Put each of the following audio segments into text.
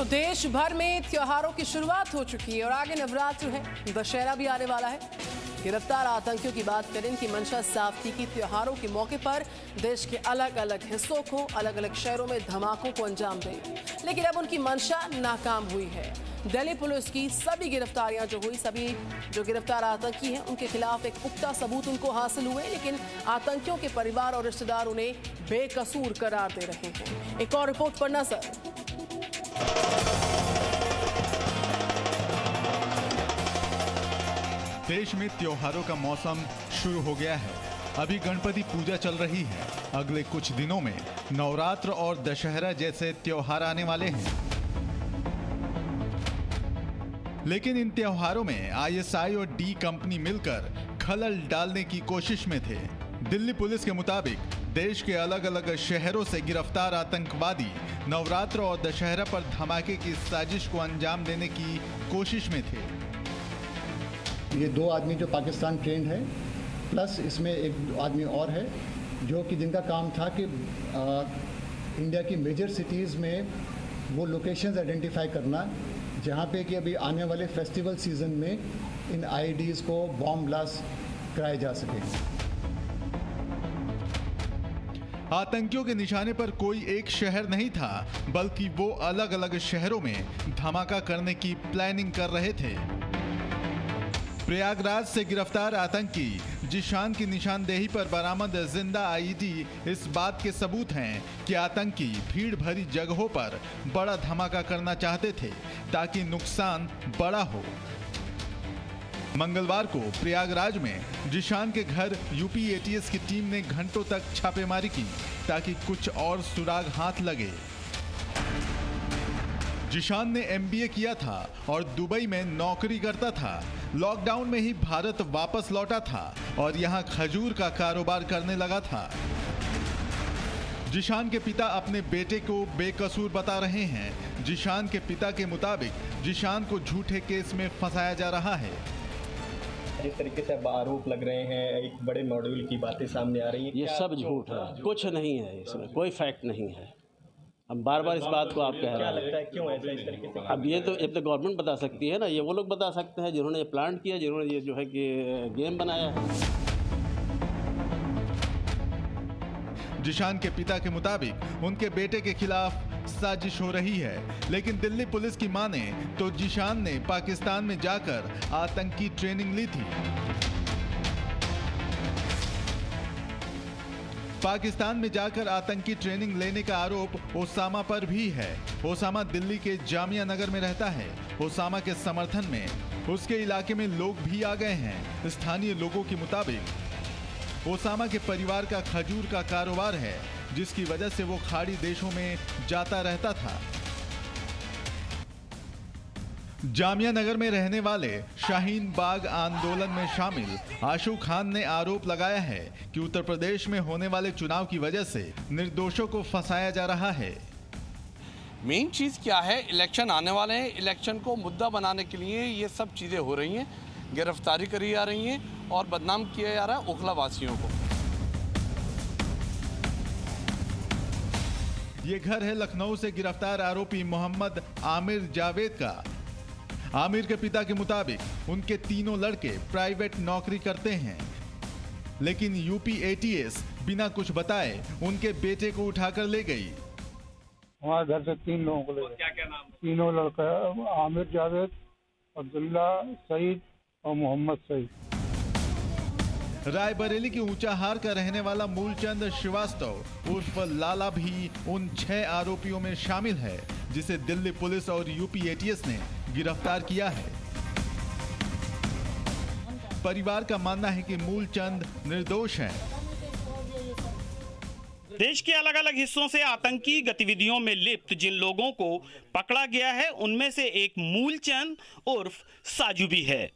तो देश भर में त्योहारों की शुरुआत हो चुकी है और आगे नवरात्र है, दशहरा भी आने वाला है। गिरफ्तार आतंकियों की बात करें, इनकी मंशा साफ थी कि त्योहारों के मौके पर देश के अलग अलग हिस्सों को, अलग अलग शहरों में धमाकों को अंजाम दें, लेकिन अब उनकी मंशा नाकाम हुई है। दिल्ली पुलिस की सभी गिरफ्तारियां जो हुई, सभी जो गिरफ्तार आतंकी हैं उनके खिलाफ एक पुख्ता सबूत उनको हासिल हुए, लेकिन आतंकियों के परिवार और रिश्तेदार उन्हें बेकसूर करार दे रहे हैं। एक और रिपोर्ट पर नजर। देश में त्योहारों का मौसम शुरू हो गया है। अभी गणपति पूजा चल रही है। अगले कुछ दिनों में नवरात्र और दशहरा जैसे त्योहार आने वाले हैं। लेकिन इन त्योहारों में आईएसआई और डी कंपनी मिलकर खलल डालने की कोशिश में थे। दिल्ली पुलिस के मुताबिक देश के अलग अलग शहरों से गिरफ्तार आतंकवादी नवरात्र और दशहरा पर धमाके की साजिश को अंजाम देने की कोशिश में थे। ये 2 आदमी जो पाकिस्तान ट्रेंड है, प्लस इसमें एक आदमी और है जो कि जिनका काम था कि इंडिया की मेजर सिटीज़ में वो लोकेशंस आइडेंटिफाई करना जहाँ पे कि अभी आने वाले फेस्टिवल सीजन में इन आईईडीज़ को बॉम्ब ब्लास्ट कराए जा सके। आतंकियों के निशाने पर कोई एक शहर नहीं था, बल्कि वो अलग अलग शहरों में धमाका करने की प्लानिंग कर रहे थे। प्रयागराज से गिरफ्तार आतंकी जिशान की निशानदेही पर बरामद जिंदा आईईडी इस बात के सबूत हैं कि आतंकी भीड़ भरी जगहों पर बड़ा धमाका करना चाहते थे ताकि नुकसान बड़ा हो। मंगलवार को प्रयागराज में जिशान के घर यूपी एटीएस की टीम ने घंटों तक छापेमारी की ताकि कुछ और सुराग हाथ लगे। जिशान ने एमबीए किया था और दुबई में नौकरी करता था। लॉकडाउन में ही भारत वापस लौटा था और यहां खजूर का कारोबार करने लगा था। जिशान के पिता अपने बेटे को बेकसूर बता रहे हैं। जिशान के पिता के मुताबिक जिशान को झूठे केस में फंसाया जा रहा है। जिस तरीके से आरोप लग रहे हैं, एक बड़े मॉड्यूल की बातें सामने आ रही हैं, ये सब झूठ है, कुछ नहीं है, इसमें कोई फैक्ट नहीं है। हम बार बार इस बात को आप कह रहे हैं। क्या लगता है क्यों ऐसा इस तरीके से? अब ये तो गवर्नमेंट बता सकती है ना, ये वो लोग बता सकते हैं जिन्होंने ये प्लान किया, जिन्होंने ये जो है कि गेम बनाया है। जिशान के पिता के मुताबिक उनके बेटे के खिलाफ साजिश हो रही है, लेकिन दिल्ली पुलिस की माने तो जिशान ने पाकिस्तान में जाकर आतंकी ट्रेनिंग ली थी। पाकिस्तान में जाकर आतंकी ट्रेनिंग लेने का आरोप ओसामा पर भी है। ओसामा दिल्ली के जामिया नगर में रहता है। ओसामा के समर्थन में उसके इलाके में लोग भी आ गए हैं। स्थानीय लोगों के मुताबिक ओसामा के परिवार का खजूर का कारोबार है, जिसकी वजह से वो खाड़ी देशों में जाता रहता था। जामिया नगर में रहने वाले शाहीन बाग आंदोलन में शामिल आशू खान ने आरोप लगाया है कि उत्तर प्रदेश में होने वाले चुनाव की वजह से निर्दोषों को फंसाया जा रहा है। मेन चीज़ क्या है, इलेक्शन आने वाले हैं, इलेक्शन को मुद्दा बनाने के लिए ये सब चीज़ें हो रही हैं। गिरफ्तारी करी जा रही हैं और बदनाम किया जा रहा है ओखला वासियों को। ये घर है लखनऊ से गिरफ्तार आरोपी मोहम्मद आमिर जावेद का। आमिर के पिता के मुताबिक उनके तीनों लड़के प्राइवेट नौकरी करते हैं, लेकिन यूपी एटीएस बिना कुछ बताए उनके बेटे को उठाकर ले गई। हमारे घर से 3 लोगों को ले गए। क्या नाम? तीनों लड़का, आमिर जावेद, अब्दुल्ला सईद और मोहम्मद सईद। रायबरेली के ऊंचाहार का रहने वाला मूलचंद श्रीवास्तव उर्फ लाला भी उन 6 आरोपियों में शामिल है, जिसे दिल्ली पुलिस और यूपी एटीएस ने गिरफ्तार किया है। परिवार का मानना है कि मूलचंद निर्दोष हैं। देश के अलग अलग हिस्सों से आतंकी गतिविधियों में लिप्त जिन लोगों को पकड़ा गया है, उनमें से एक मूलचंद उर्फ साजू भी है।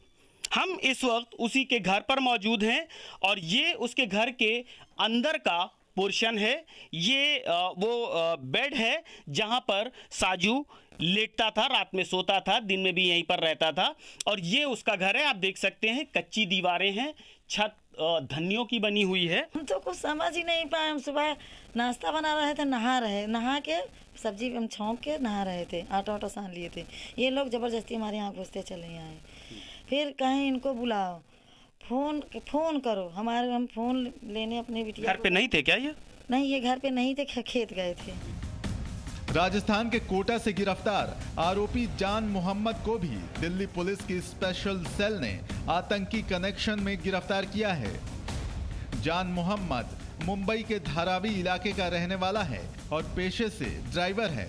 हम इस वक्त उसी के घर पर मौजूद हैं और ये उसके घर के अंदर का पोर्शन है। ये वो बेड है जहां पर साजू लेटता था, रात में सोता था, दिन में भी यहीं पर रहता था और ये उसका घर है। आप देख सकते हैं कच्ची दीवारें हैं, छत धनियों की बनी हुई है। हम तो कुछ समझ ही नहीं पाए। हम सुबह नाश्ता बना रहे थे, नहा के सब्जी हम छौंक के नहा रहे थे, आटा सान लिए थे। ये लोग ज़बरदस्ती हमारे यहाँ घुसते चले आए। फिर कहें इनको बुलाओ, फोन करो। हम फोन लेने अपने बिटिया घर पे नहीं थे क्या ये? नहीं, ये घर पे नहीं थे, खेत गए थे। राजस्थान के कोटा से गिरफ्तार आरोपी जान मोहम्मद को भी दिल्ली पुलिस की स्पेशल सेल ने आतंकी कनेक्शन में गिरफ्तार किया है। जान मोहम्मद मुंबई के धारावी इलाके का रहने वाला है और पेशे से ड्राइवर है।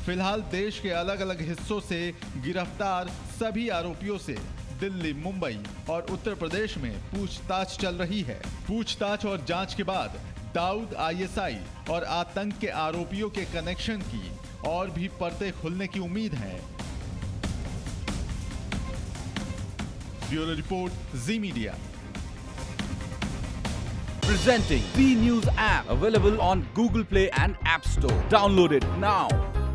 फिलहाल देश के अलग अलग हिस्सों से गिरफ्तार सभी आरोपियों से दिल्ली, मुंबई और उत्तर प्रदेश में पूछताछ चल रही है। पूछताछ और जांच के बाद दाऊद आईएसआई और आतंक के आरोपियों के कनेक्शन की और भी परतें खुलने की उम्मीद है। Bureau report, ji media. Presenting Z News app, available on Google Play and App Store. Download it now.